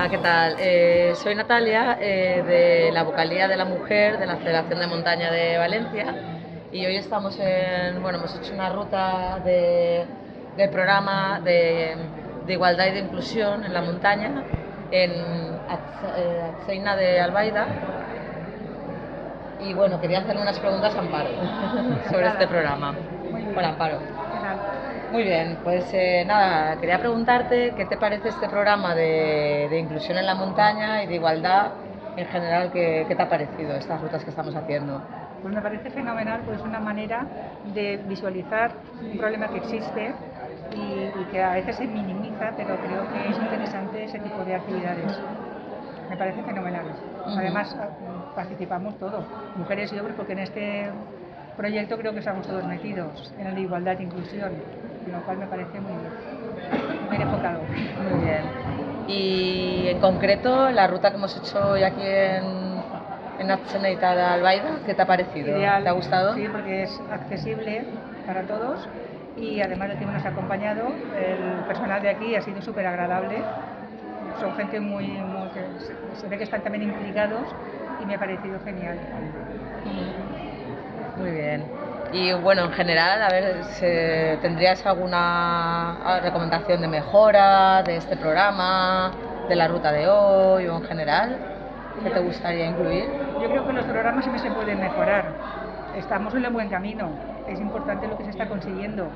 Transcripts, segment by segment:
Hola, ¿qué tal? Soy Natalia, de la Vocalía de la Mujer de la Federación de Montaña de Valencia, y hoy hemos hecho una ruta del programa de igualdad y de inclusión en la montaña en Atzeina de Albaida, y bueno, quería hacerle unas preguntas a Amparo sobre este programa. Muy bien. Hola, Amparo. ¿Qué tal? Muy bien, pues nada, quería preguntarte qué te parece este programa de inclusión en la montaña y de igualdad en general. ¿Qué te ha parecido estas rutas que estamos haciendo? Pues me parece fenomenal, pues es una manera de visualizar un problema que existe y que a veces se minimiza, pero creo que es interesante ese tipo de actividades. Me parece fenomenal. Además, participamos todos, mujeres y hombres, porque en este proyecto creo que estamos todos metidos en el de igualdad e inclusión, lo cual me parece muy bien enfocado. Muy bien. Y en concreto, la ruta que hemos hecho hoy aquí en Atzeneita de Albaida, ¿qué te ha parecido? Ideal, ¿Te ha gustado? sí, porque es accesible para todos y además el tiempo nos ha acompañado. El personal de aquí ha sido súper agradable. Son gente que se ve que están también implicados y me ha parecido genial. Muy bien. Y bueno, en general, a ver, ¿tendrías alguna recomendación de mejora de este programa, de la ruta de hoy o en general? ¿Qué te gustaría incluir? Yo creo que los programas siempre se pueden mejorar. Estamos en el buen camino. Es importante lo que se está consiguiendo.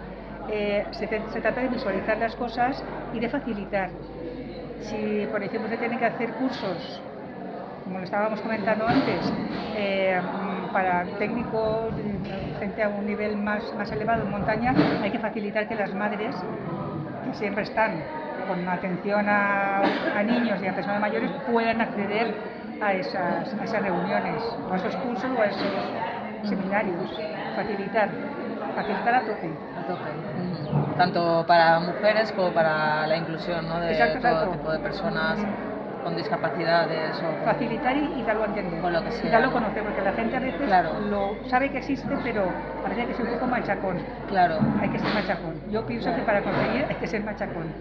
Se trata de visualizar las cosas y de facilitar. Si, por ejemplo, se tienen que hacer cursos, como lo estábamos comentando antes, para técnicos, gente a un nivel más elevado en montaña, hay que facilitar que las madres, que siempre están con atención a niños y a personas mayores, puedan acceder a esas reuniones, o a esos cursos o a esos seminarios. Facilitar a tope. A tope. Tanto para mujeres como para la inclusión, ¿no? De Exacto, todo exacto. tipo de personas con discapacidades o Facilitar y darlo a entender. con lo que sea, Y darlo a ¿no? conocer, porque la gente a veces Claro. lo sabe que existe, pero parece que es un poco machacón. Claro. Hay que ser machacón. Yo pienso que para conseguir hay que ser machacón.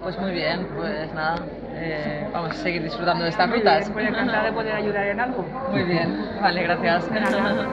Pues muy bien, pues nada, vamos a seguir disfrutando de estas Muy rutas. bien, pues encantada de poder ayudar en algo. Muy bien, vale, gracias. De nada.